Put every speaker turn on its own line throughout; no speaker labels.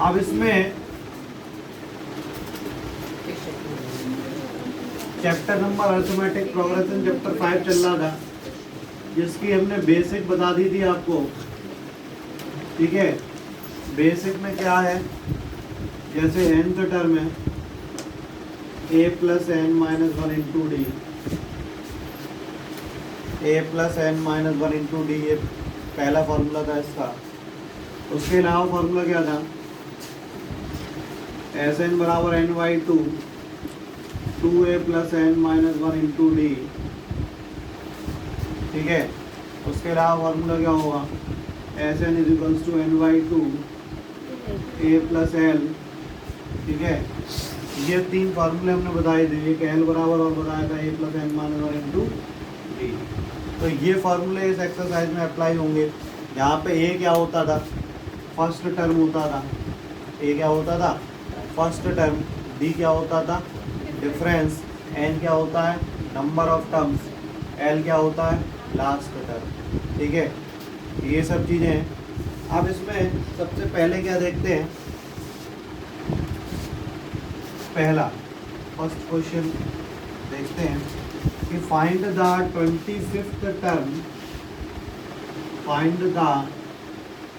अब इसमें chapter number arithmetic progression chapter 5 चल रहा था, जिसकी हमने बेसिक बता दी थी आपको। ठीक है, बेसिक में क्या है, जैसे nth टर्म है a plus n minus one into d, a plus n minus one into d, ये पहला फॉर्मूला था इसका। उसके अलावा फॉर्मूला क्या था, एस एन बराबर n by two, two a plus n minus one into d. ठीक है, उसके अलावा फॉर्मूला क्या होगा, s n is equals to n by two a plus l. ठीक है, ये तीन फार्मूले हमने बताए थे, एक एल बराबर और बताया था a plus n minus one into d. तो ये फार्मूले इस एक्सरसाइज में अप्लाई होंगे। यहाँ पे ए क्या होता था, फर्स्ट टर्म होता था, ए क्या होता था फर्स्ट टर्म, डी क्या होता था डिफरेंस, एन क्या होता है नंबर ऑफ टर्म्स, एल क्या होता है लास्ट टर्म। ठीक है, ये सब चीज़ें हैं। अब इसमें सबसे पहले क्या देखते हैं, पहला फर्स्ट क्वेश्चन देखते हैं कि find the 25th term, find the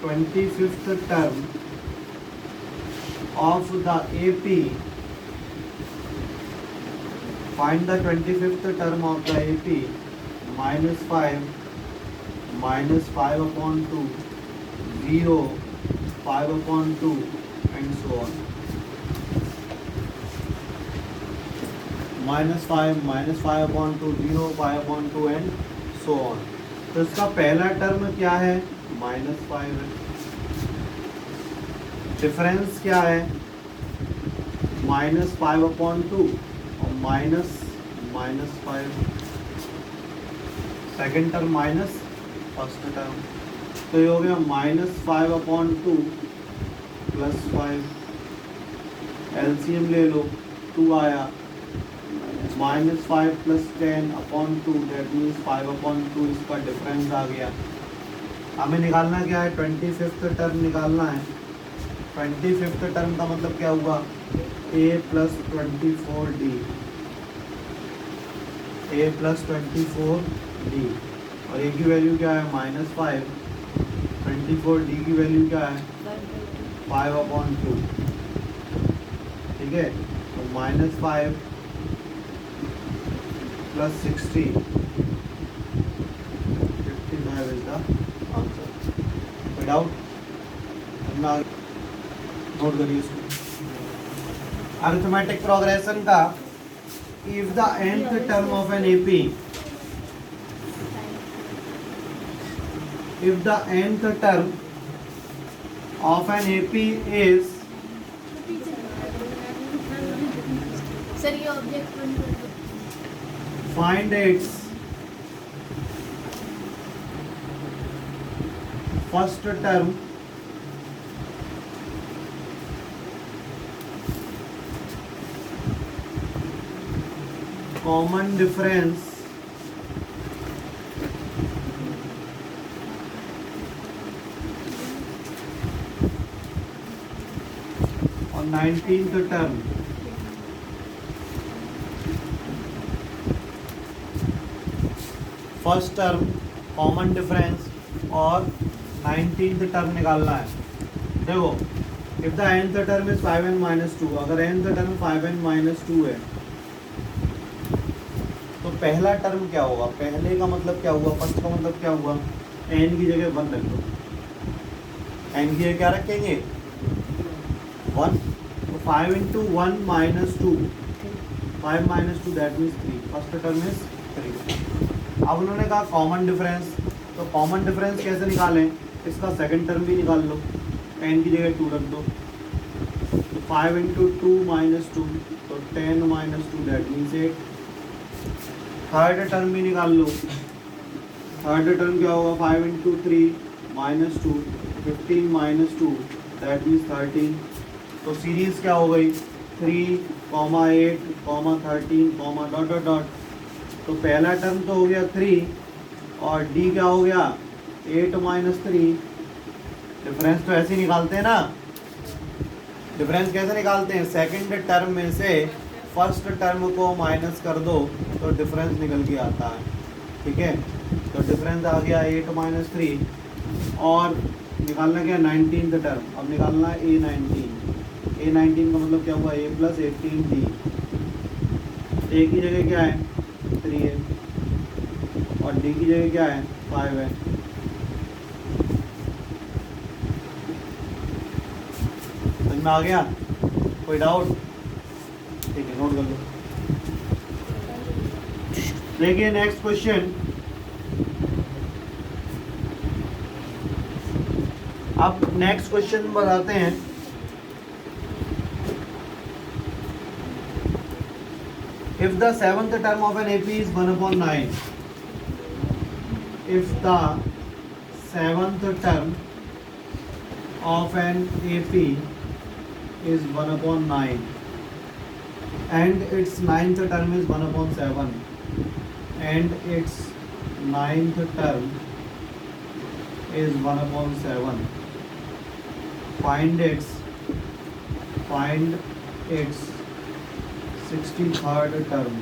25th term of the AP, find the 25th term of the AP -5 upon 2 0 5 upon 2 and so on. -5 upon 2 0 5 upon 2 and so on. तो इसका पहला टर्म क्या है -5 है, difference क्या है -5 अपॉन 2 और -5, second term minus first term, तो ये हो गया -5 अपॉन 2 प्लस 5, एलसीएम ले लो 2 आया, -5 plus 10 upon 2 that means 5 upon 2, इसका डिफरेंस आ गया। हमें निकालना क्या है, 25th टर्म निकालना है। 25th टर्म का मतलब क्या हुआ, a plus 24d, a plus 24d, और a की वैल्यू क्या है -5, 24d की वैल्यू क्या है 5 अपॉन 2। ठीक है, तो -5 प्लस 60, 55 इज द आंसर। कोई डाउट, नोट करिए इसको। अरिथमेटिक प्रोग्रेशन का, if the nth term of an AP, if the nth term of an AP is,
sir ये ऑब्जेक्ट बन कर दो।
find its first term common difference और 19th term. First term common difference और 19th term निकालना है। देखो, if the nth term is 5n minus 2, अगर nth टर्म 5n माइनस 2 है तो पहला टर्म क्या होगा, पहले का मतलब क्या हुआ, फर्स्ट का मतलब क्या हुआ, n की जगह 1 रख दो, n की जगह क्या रखेंगे 1, तो 5 into 1 minus 2, 5 minus 2 that means 3, first term is 3। अब उन्होंने कहा कॉमन डिफरेंस, तो कॉमन डिफरेंस कैसे निकालें, इसका सेकंड टर्म भी निकाल लो, n की जगह 2 रख दो, तो 5 इंटू 2 माइनस 2, तो 10 minus 2 that means 8। Third term भी निकाल लो, थर्ड टर्म क्या होगा 5 into 3 minus 2, 15 minus 2 that means 13। तो सीरीज क्या हो गई 3, 8, 13, डॉट डॉट डॉट। तो पहला टर्म तो हो गया 3 और डी क्या हो गया 8 माइनस 3। डिफरेंस तो ऐसे ही निकालते हैं ना, डिफरेंस कैसे निकालते हैं, सेकंड टर्म में से फर्स्ट टर्म को माइनस कर दो तो डिफरेंस निकल के आता है, ठीक है। तो डिफरेंस आ गया 8 माइनस 3 और निकालना क्या, 19th टर्म। अब निकालना है A19 का मतलब क्या हुआ, A प्लस 18D। A की जगह क्या है 3 है और D की जगह क्या है 5 है। समझ में आ गया, कोई डाउट, ठीक है, नोट कर लो। देखिए नेक्स्ट क्वेश्चन, अब नेक्स्ट क्वेश्चन बताते हैं। If the seventh term of an AP is 1/9, if the seventh term of an AP is 1/9 and its ninth term is 1/7 and its ninth term is 1/7, find its 63rd term,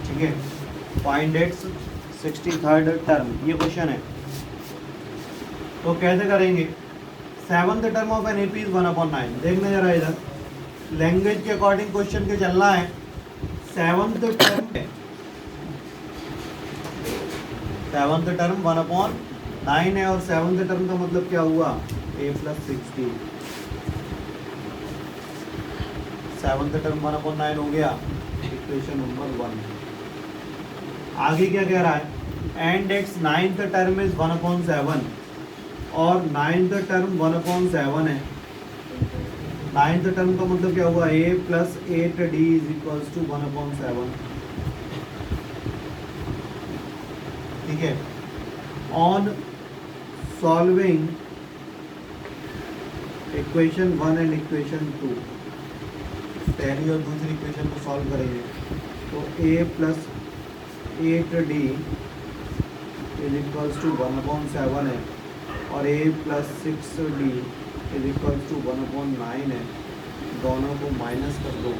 ठीक है, find its 63rd term, ये question है। तो कैसे करेंगे, seventh term of an AP is 1/9। देखना जरा इधर, लैंग्वेज के अकॉर्डिंग क्वेश्चन के चलना है। सेवंथ टर्म 1/9 है और सेवंथ टर्म का मतलब क्या हुआ, a प्लस 60। सेवंथ टर्म 1/9 हो गया, इक्वेशन नंबर 1। आगे क्या कह रहा है, and its ninth term is 1/7 और नाइन्थ टर्म 1/7 है। नाइन्थ टर्म का मतलब क्या हुआ, a plus 8d is equals to 1/7, ठीक है। On solving equation 1 and equation 2, पहली और दूसरी इक्वेशन को सॉल्व करेंगे तो a plus 8d is equals to 1/7 है और a plus 6d is equals to 1/9 है। दोनों को माइनस कर दो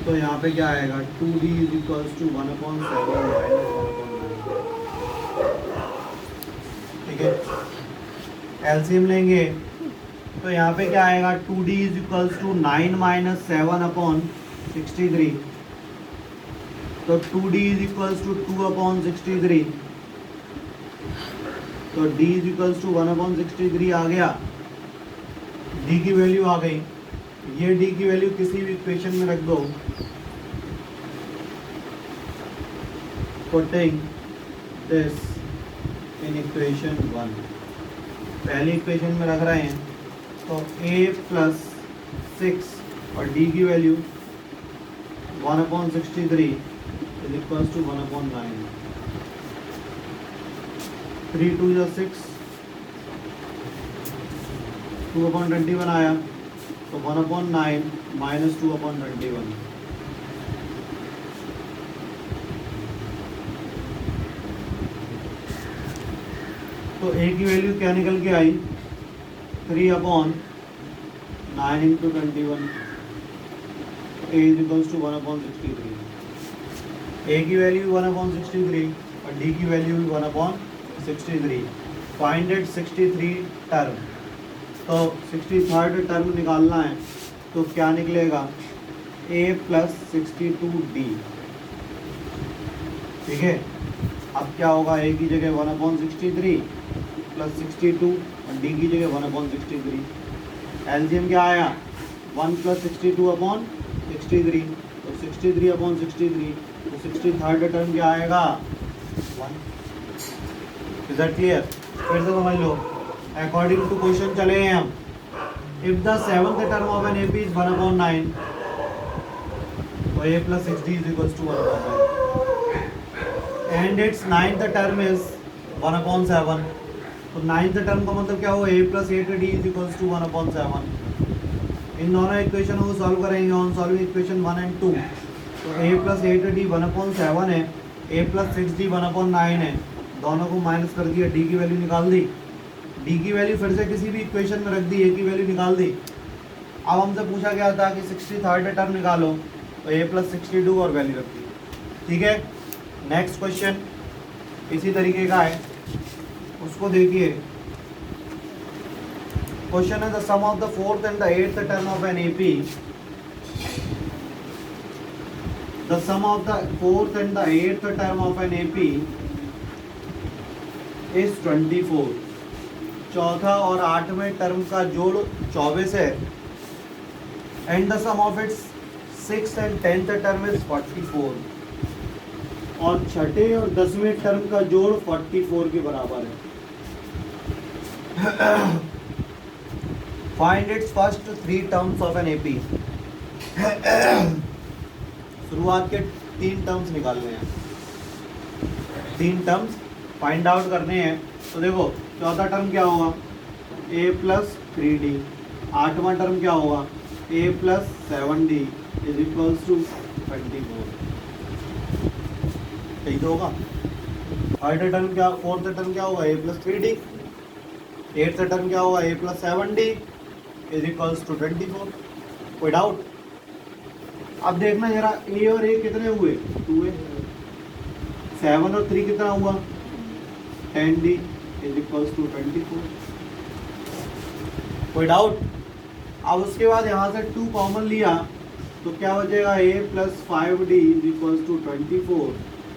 तो यहाँ पे क्या आएगा, 2d is equals to 1/7 minus 1/9, ठीक है। एलसीएम लेंगे तो यहाँ पे क्या आएगा, 2d is equals to 9 minus 7/63, तो 2d इज इक्वल्स टू 2/63, तो d इज इक्वल्स टू 1/63 आ गया। d की वैल्यू आ गई, ये d की वैल्यू किसी भी इक्वेशन में रख दो, पुटिंग दिस इन इक्वेशन 1, पहली इक्वेशन में रख रहे हैं तो a प्लस 6 और d की वैल्यू 1/63 इज इक्वल्स टू 1/9, 3 2 जो 6, 2/21 आया तो 1/9 माइनस 2/21, तो a की वैल्यू क्या निकल के आई, 3/9 into 21, a is equals to 1/63। a की वैल्यू 1/63 और d की वैल्यू 1/63। फाइंड इट 63 टर्म, तो 63rd टर्म निकालना है तो क्या निकलेगा, a प्लस 62d, ठीक है। अब क्या होगा, a की जगह 1/63 प्लस 62 और d की जगह 1/63। एलसीएम क्या आया, 1 प्लस 62/63, तो 63/63, तो 63rd टर्म क्या आएगा 1। इज दैट क्लियर, फिर से समझ लो। अकॉर्डिंग टू क्वेश्चन चले हैं हम, if the seventh term of an AP is 1/9 तो a plus 6d is equals to 1/9 and its ninth term is 1/7, तो नाइन्थ टर्म का मतलब क्या हुआ, a plus 8d is equals to 1/7। इन दोनों इक्वेशनों को सॉल्व करेंगे ऑन सॉल्विंग इक्वेशन 1 एंड 2, तो a प्लस 8d 1/7 है, a प्लस 6d 1/9 है, दोनों को माइनस कर दिया, d की वैल्यू निकाल दी, डी की वैल्यू फिर से किसी भी इक्वेशन में रख दी, ए की वैल्यू निकाल दी। अब हमसे पूछा गया था कि 63rd टर्म निकालो, तो ए प्लस 62 और वैल्यू रख दी। ठीक है, नेक्स्ट क्वेश्चन इसी तरीके का है, उसको देखिए। क्वेश्चन है the sum of the 4th and the 8th term of an AP, the sum of the 4th and the 8th term of an AP is 24। चौथा और 8वें टर्म का जोड़ 24 है, and the sum of its 6th and 10th term is 44, और छठे और 10वें टर्म का जोड़ 44 के बराबर है। Find its first 3 terms of an AP. शुरुआत के 3 टर्म्स निकालने हैं, 3 टर्म्स फाइंड आउट करने हैं। तो देखो चौथा टर्म क्या होगा, a प्लस 3d। 8वां टर्म क्या होगा, a plus 7d is equals to 24। यही तो होगा। थर्ड टर्म क्या, फोर्थ टर्म क्या होगा, a plus 3d। 8th term क्या होगा, a plus 7d is equals to 24। कोई डाउट? अब देखना जरा, a और a कितने हुए, 2a। 7 और 3 कितना हुआ, 10d इज इक्वल्स टू 24। कोई डाउट? अब उसके बाद यहाँ से 2 कॉमन लिया तो क्या बचेगा, a plus 5d is equals to 24,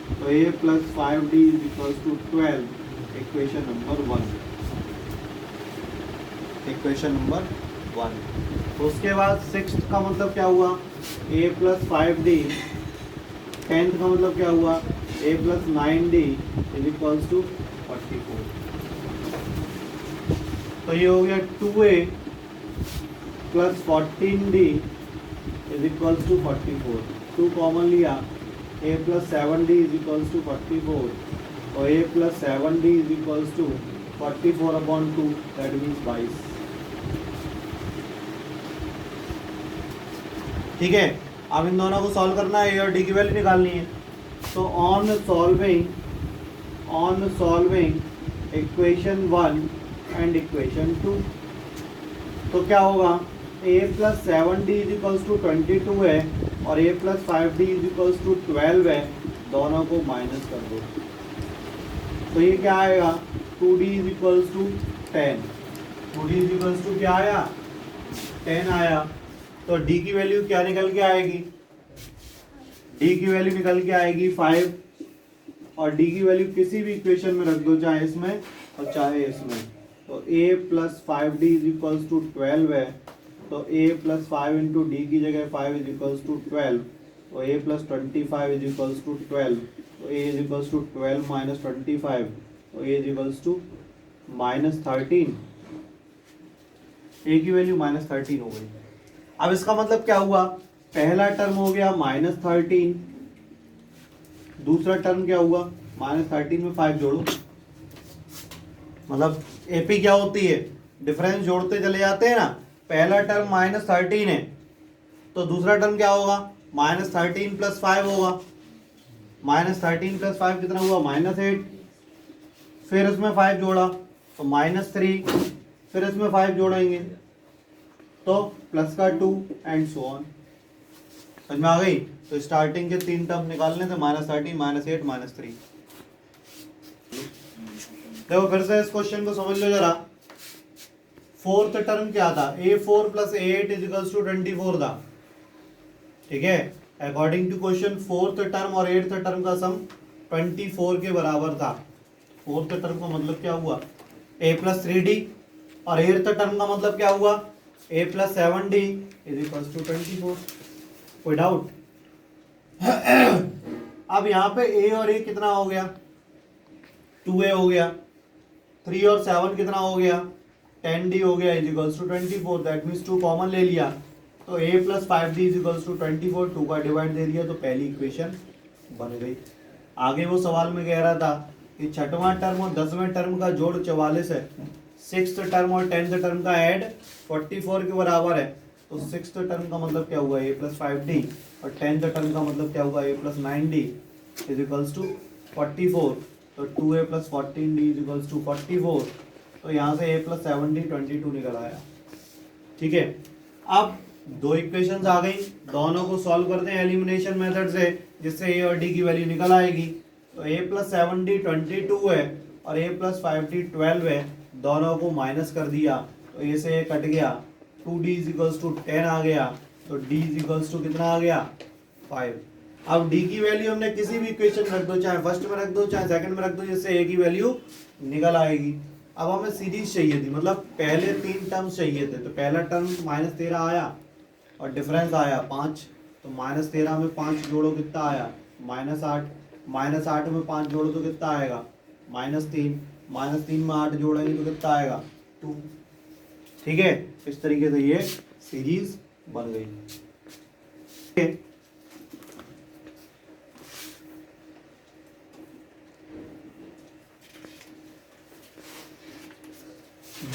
तो a plus 5d is equals to 12, equation number 1। Equation number 1। तो उसके बाद 6th का मतलब क्या हुआ, a प्लस 5d। 10th का मतलब क्या हुआ, a plus 9d is equals to 44। तो ये हो गया 2a plus 14d is equals to 44। 2 common लिया, a plus 7d is equals to 44, और a plus 7d is equals to 44 upon 2, that means 22। ठीक है, अब इन दोनों को सॉल्व करना है, a और d की वैल्यू निकालनी है। तो on solving equation 1 and equation 2, तो क्या होगा, a plus 7d is equals to 22 है, और a plus 5d is equals to 12 है। दोनों को माइनस कर दो, तो ये क्या आएगा, 2d is equals to 10। 2d is equals to क्या आया, 10 आया। तो d की वैल्यू क्या निकल के आएगी, d की वैल्यू निकल के आएगी 5, और d की वैल्यू किसी भी इक्वेशन में रख दो, चाहे इसमें और चाहे इसमें। तो a plus 5d is equals to 12 है, तो a प्लस 5 इंटू डी की जगह 5 इज इक्वल्स टू 12, तो a plus 25 is equals to 12, तो a is equals to 12 minus 25, तो a is equals to minus 13। a की वैल्यू माइनस 13 हो गई। अब इसका मतलब क्या हुआ, पहला टर्म हो गया माइनस 13, दूसरा टर्म क्या हुआ, माइनस 13 में 5 जोड़ो, मतलब एपी क्या होती है, डिफरेंस जोड़ते चले जाते हैं ना। पहला टर्म माइनस 13 है, तो दूसरा टर्म क्या होगा, माइनस 13 प्लस 5 होगा। माइनस 13 प्लस 5 कितना हुआ, माइनस 8। फिर इसमें 5 जोड़ा तो माइनस 3, फिर इसमें 5 जोड़ेंगे तो प्लस का 2 एंड सो ऑन। समझ में आ गई? तो स्टार्टिंग के 3 टर्म निकालने थे, माइनस 13, माइनस 8, माइनस 3। देखो फिर से इस क्वेश्चन को समझ लो जरा। फोर्थ टर्म क्या था, a4 plus a8 is equals to 24 था। ठीक है, according to question fourth term और 8th टर्म का सम 24 के बराबर था। फोर्थ टर्म का मतलब क्या हुआ, a प्लस 3d, और 8th टर्म का मतलब क्या हुआ, a plus 7d is equals to 24। कोई डाउट? अब यहाँ पे a और a कितना हो गया, 2a हो गया, 3 और 7 कितना हो गया, 10d हो गया is equals to 24। That means 2 common ले लिया, तो a plus 5d is equals to 24, 2 का डिवाइड दे दिया तो पहली इक्वेशन बन गई। आगे वो सवाल में कह रहा था कि छठवां टर्म और 10वें टर्म का जोड़ 44 है, 6th टर्म और 10th टर्म का ऐड 44 के बराबर है। तो 6th टर्म का मतलब क्या हुआ, a प्लस 5d, और 10th टर्म का मतलब क्या हुआ, a plus 9d is equals to 44। तो 2a plus 14d is equals to 44, तो यहाँ से a प्लस 70 22 निकल आया। ठीक है, अब दो इक्वेशंस आ गई, दोनों को सॉल्व करते हैं एलिमिनेशन मेथड से, जिससे a और d की वैल्यू निकल आएगी। तो a प्लस 70 22 है और a प्लस 50 12 है, दोनों को माइनस कर दिया तो a से a कट गया, 2d इज इक्वल्स टू 10 आ गया, तो d इज इक्वल्स टू कितना आ गया 5। अब d की वैल्यू हमने किसी भी इक्वेशन में रख दो, चाहे फर्स्ट में रख दो चाहे सेकंड में रख दो, जिससे a की वैल्यू निकल आएगी। अब हमें सीरीज चाहिए थी, मतलब पहले 3 टर्म्स चाहिए थे। तो पहला टर्म -13 आया और डिफरेंस आया 5, तो -13 में 5 जोड़ो कितना आया -8, -8 में 5 जोड़ो तो कितना आएगा -3, -3 में 8 जोड़ेंगे तो कितना आएगा 2। ठीक है, इस तरीके से ये सीरीज बन गई। ठीक है?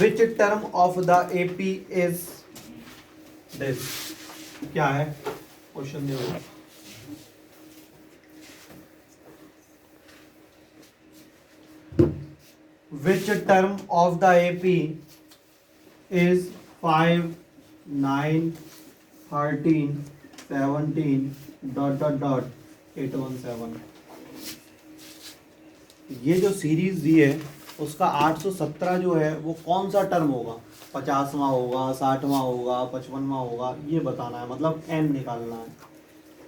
Which term of the AP is this? क्या है क्वेश्चन देखो। Which term of the AP is 5, 9, 13, 17 ... 817? ये जो सीरीज दी है उसका 817 जो है वो कौन सा टर्म होगा, 50वां होगा, 60वां होगा, 55वां होगा, ये बताना है, मतलब n निकालना है।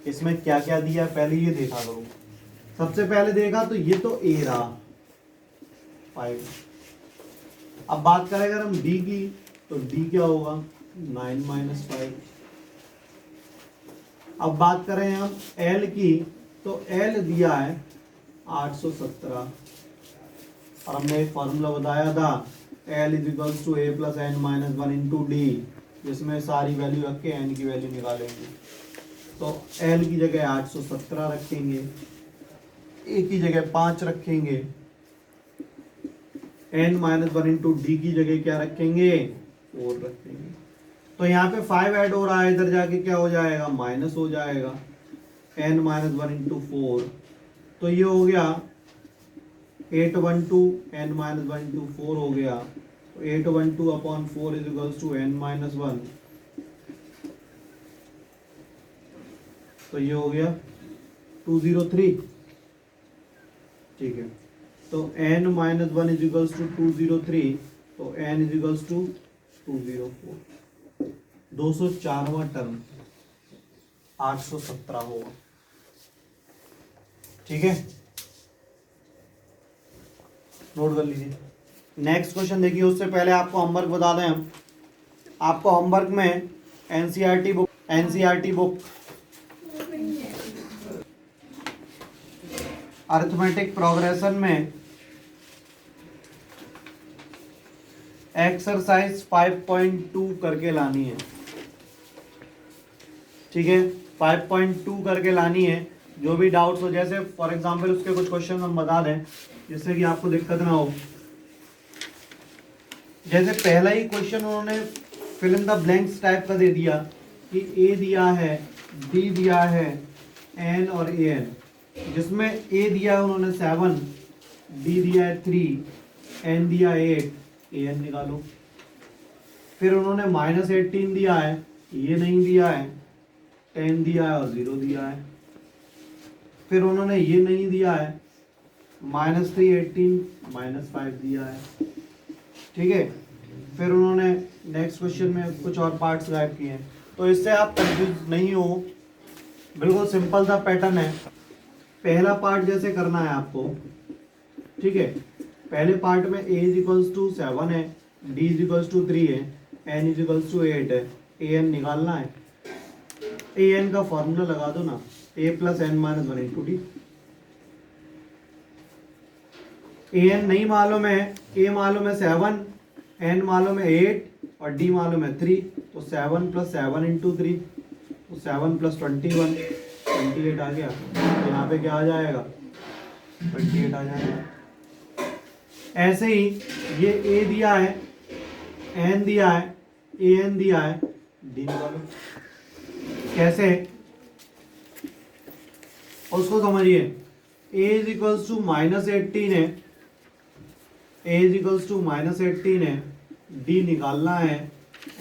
इसमें क्या क्या दिया है पहले ये देखा करो। सबसे पहले देखा तो ये तो a रहा 5। अब बात करें अगर हम d की, तो d क्या होगा 9 - 5। अब बात करें हम l की, तो l दिया है 817 और हमने एक फॉर्मूला बताया था L is equals to a plus n minus 1 into d, जिसमें सारी वैल्यू रख के n की वैल्यू निकालेंगे। तो L की जगह 817 रखेंगे, a की जगह 5 रखेंगे, n माइनस 1 इंटू डी की जगह क्या रखेंगे 4 रखेंगे। तो यहाँ पे 5 ऐड हो रहा है, इधर जाके क्या हो जाएगा माइनस हो जाएगा, n माइनस 1 इंटू 4, तो ये हो गया 812 n माइनस 1 इंटू 4 हो गया। तो 812 upon 4 is equals to n minus 1, तो ये हो गया 203। ठीक है, तो n minus 1 is equals to 203, तो n इज इक्वल्स टू 204। 204वां टर्म 817 होगा। ठीक है, नोट कर लीजिए। नेक्स्ट क्वेश्चन देखिए, उससे पहले आपको होमवर्क बता दें हम। आपको होमवर्क में एनसीईआरटी बुक अरिथमेटिक प्रोग्रेशन में एक्सरसाइज 5.2 करके लानी है। ठीक है, 5.2 करके लानी है। जो भी डाउट्स हो, जैसे फॉर एग्जांपल उसके कुछ क्वेश्चन हम बता दें जिससे कि आपको दिक्कत ना हो। जैसे पहला ही क्वेश्चन उन्होंने fill in the blanks type का दे दिया कि ए दिया है, डी दिया है, एन और ए एन, जिसमें ए दिया है उन्होंने 7, डी दिया है 3, एन दिया 8, ए एन निकालो। फिर उन्होंने -18 दिया है, ये नहीं दिया है, 10 दिया है और 0 दिया है। फिर उन्होंने ये नहीं दिया है, -3 18 -5 दिया है। ठीक है, फिर उन्होंने नेक्स्ट क्वेश्चन में कुछ और पार्ट्स गायब किए हैं। तो इससे आप कंफ्यूज नहीं हो, बिल्कुल सिंपल सा पैटर्न है। पहला पार्ट जैसे करना है आपको, ठीक है, पहले पार्ट में a इज इक्वल्स टू 7 है, d इज इक्वल्स टू 3 है, n इज इक्वल्स टू 8 है, an निकालना है। an का फॉर्मूला लगा दो ना, a plus n minus 1 into D. an नहीं मालूम है, a मालूम है 7, n मालूम है 8 और d मालूम है 3, तो 7 प्लस 7 इंटू 3, तो 7 प्लस 21 28 आ गया। तो यहाँ पे क्या आ जाएगा 28 आ जाएगा। ऐसे ही ये a दिया है, n दिया है, an दिया है, d निकालो। कैसे, उसको समझिए। a इज इक्वल्स टू -18 है, ए इज इक्वल्स टू -18 है, डी निकालना है,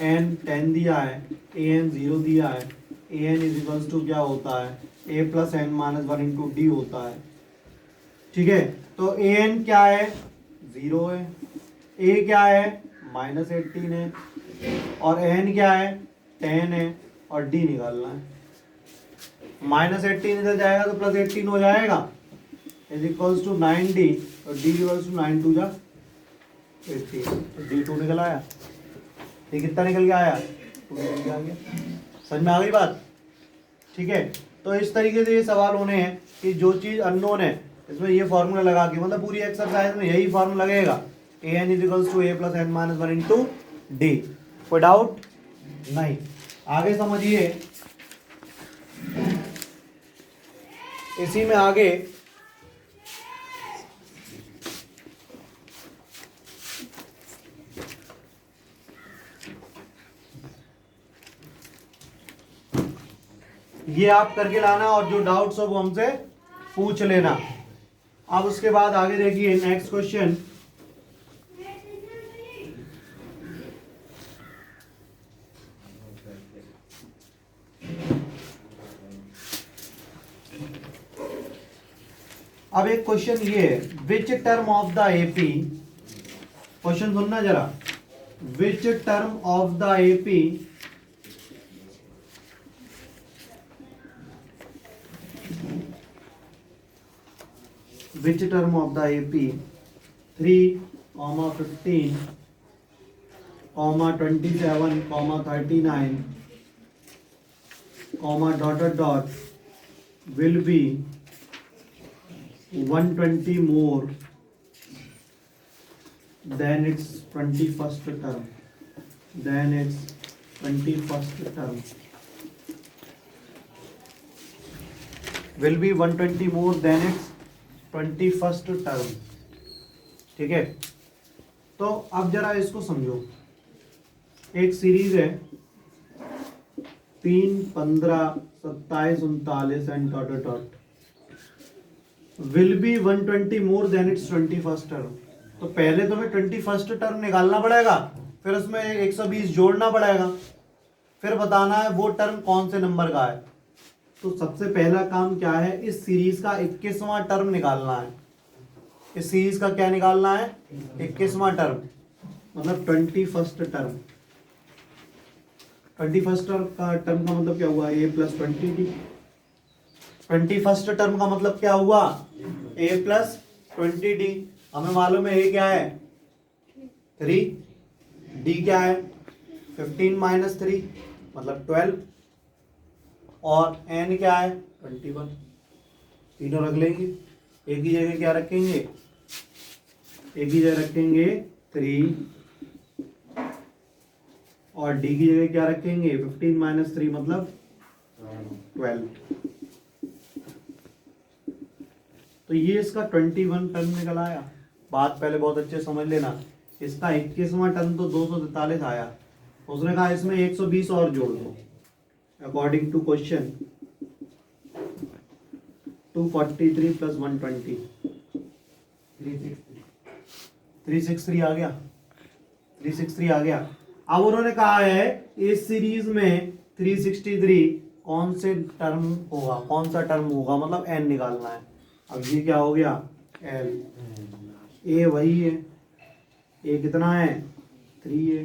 एन 10 दिया है, ए एन 0 दिया है, a n is equals to क्या होता है, a plus n minus 1 into d होता है। ठीक है, तो ए एन क्या है, 0 है, ए क्या है, -18 है, और एन क्या है, 10 है, और डी निकालना है। -18 इधर जाएगा तो +18 हो जाएगा, इज इक्वल्स टू 9D, और डी इक्वल्स टू 9 2 जा 18, तो डी 2 निकल आया। ये कितना निकल के आया, 2 निकल के आ गया। समझ में आ गई बात? ठीक है, तो इस तरीके से ये सवाल होने हैं कि जो चीज़ अननोन है इसमें ये फॉर्मूला लगा के, मतलब पूरी एक्सरसाइज में यही फॉर्मूला लगेगा, a n is equals to a plus n minus 1 into d. कोई डाउट नहीं? आगे समझिए, इसी में आगे ये आप करके लाना और जो डाउट्स हो वो हमसे पूछ लेना। अब उसके बाद आगे देखिए नेक्स्ट क्वेश्चन, अब एक क्वेश्चन ये है, which term of the AP, question सुनना जरा, which term of the AP which term of the AP 3, 15, 27, 39, dot will be 120 more than its 21st term, than its 21st term, will be 120 more than its 21st term. ठीक है, तो अब जरा इसको समझो, एक सीरीज है 3, 15, 27, 39 and dot dot, will be 120 more than it's 21st term. तो पहले तुम्हें 21st टर्म निकालना पड़ेगा, फिर उसमें 120 जोड़ना पड़ेगा, फिर बताना है वो टर्म कौन से नंबर का है। तो सबसे पहला काम क्या है, इस सीरीज का 21वां टर्म निकालना है। इस सीरीज का क्या निकालना है, 21वां टर्म, मतलब 21st टर्म। 21st टर्म का मतलब क्या हुआ, a plus 20d। 21st term का मतलब क्या हुआ, a प्लस 20d। हमें मालूम है a क्या है 3, d क्या है 15 माइनस 3 मतलब 12, और n क्या है 21। तीनों रख लेंगे, एक ही जगह क्या रखेंगे, एक ही जगह रखेंगे 3, और d की जगह क्या रखेंगे 15 माइनस 3 मतलब 12। तो ये इसका 21 टर्म निकल आया। बात पहले बहुत अच्छे समझ लेना, इसका 21वां टर्म तो 243 आया, उसने कहा इसमें 120 और जोड़ दो। अकॉर्डिंग टू क्वेश्चन 243 प्लस 120 363 आ गया, 363 आ गया। अब उन्होंने कहा है इस सीरीज में 363 कौन से टर्म होगा, कौन सा टर्म होगा, मतलब n निकालना है। अब ये क्या हो गया l, a वही है, a कितना है 3 है,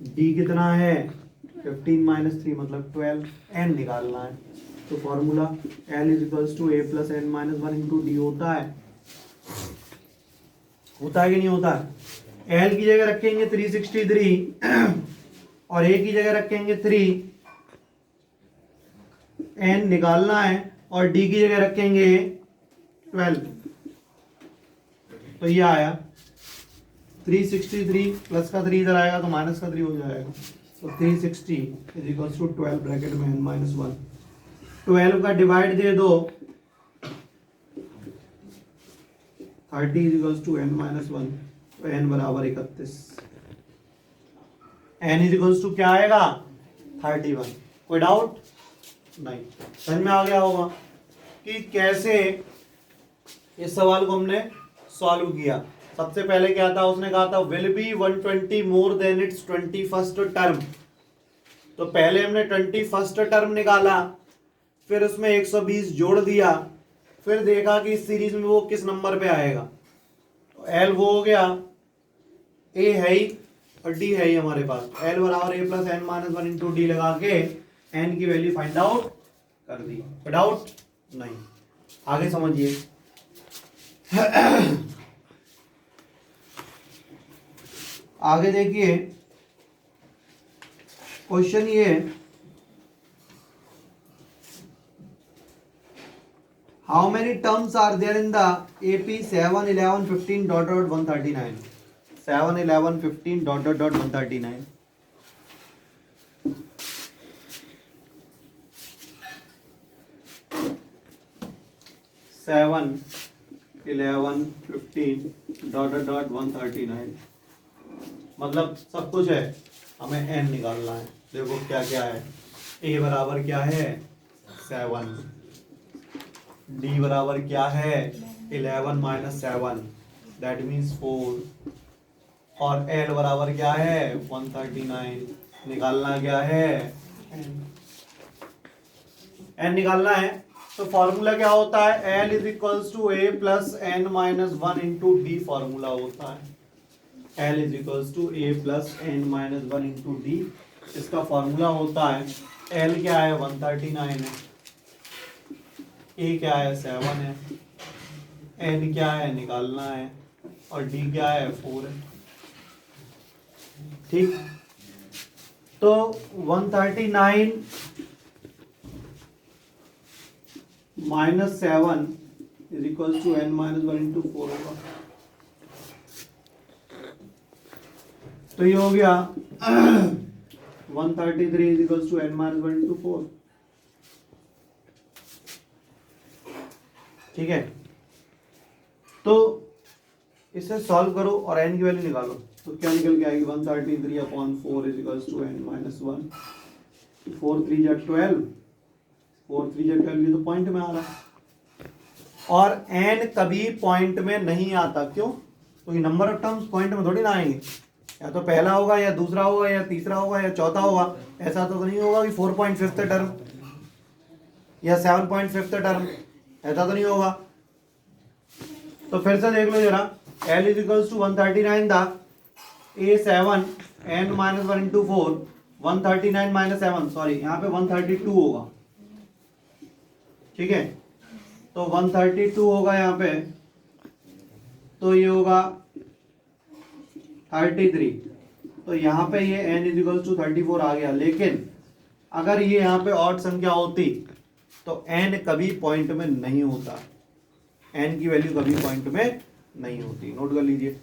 d कितना है 15 माइनस 3 मतलब 12, n निकालना है। तो formula l is equals to a plus n minus 1 into d होता है, होता है कि नहीं होता है। l की जगह रखेंगे 363 और a की जगह रखेंगे 3, n निकालना है, और d की जगह रखेंगे 12। तो ये आया 363 प्लस का 3 इधर आएगा तो माइनस का 3 हो जाएगा। तो 360 इज इक्वल्स टू 12 ब्रैकेट में n माइनस 1। 12 का डिवाइड दे दो, 30 is equals to n minus 1, तो n बराबर 31। n इज इक्वल्स टू क्या आएगा 31। कोई डाउट नहीं? समझ में आ गया होगा कि कैसे इस सवाल को हमने सॉल्व किया। सबसे पहले क्या था, उसने कहा था will be 120 more than it's 21st term. तो पहले हमने 21st टर्म निकाला, फिर उसमें 120 जोड़ दिया, फिर देखा कि इस सीरीज में वो किस नंबर पे आएगा। तो एल वो हो गया, ए है ही और डी है ही हमारे पास। एल बराबर a plus n minus one into d लगा के एन की वैल्यू फाइंड आउट कर दी। डाउट नहीं, आगे समझिए। आगे देखिए क्वेश्चन ये, how many terms are there in the AP 7, 11, 15 dot dot 139। 7, 11, 15 dot dot dot 139। Seven 11 15 dot dot dot 139, मतलब सब कुछ है, हमें n निकालना है। देखो क्या क्या है, a बराबर क्या है 7, d बराबर क्या है 11 माइनस 7 दैट मीन्स 4, और l बराबर क्या है 139। निकालना क्या है n निकालना है। तो फॉर्मूला क्या होता है, l is equals to a plus n minus one into d formula होता है। L is equals to a plus n minus one into d, इसका फॉर्मूला होता है। L क्या है 139 है, A क्या है 7 है, N क्या है निकालना है, और D क्या है 4 है। ठीक, तो 139 minus 7 is equals to n minus one into 4 होगा। तो ये हो गया 133 is equals to n minus one into 4। ठीक है, तो इसे सॉल्व करो और n की वैल्यू निकालो। तो क्या निकल के आएगी 133 upon 4 is equals to n minus 1। 4 3 जा 12, 4 3 जा 12, ये तो पॉइंट में आ रहा है। और n कभी पॉइंट में नहीं आता, क्यों? तो ये नंबर ऑफ टर्म्स पॉइंट में थोड़ी ना आएंगे, या तो पहला होगा या दूसरा होगा या तीसरा होगा या चौथा होगा। ऐसा तो नहीं होगा कि 4.5 टर्म या 7.5 टर्म, ऐसा तो नहीं होगा। तो फिर से देख लो जरा, L इज इक्वल्स टू 139 था, A 7 n minus one into 4, 139 minus 7, sorry यहाँ पे 132 होगा। ठीक है, तो 132 होगा यहाँ पे, तो ये होगा 33। तो यहाँ पे ये n इज इक्वल्स टू 34 आ गया। लेकिन अगर ये यहाँ पे ऑड संख्या होती तो n कभी पॉइंट में नहीं होता, n की वैल्यू कभी पॉइंट में नहीं होती। नोट कर लीजिए।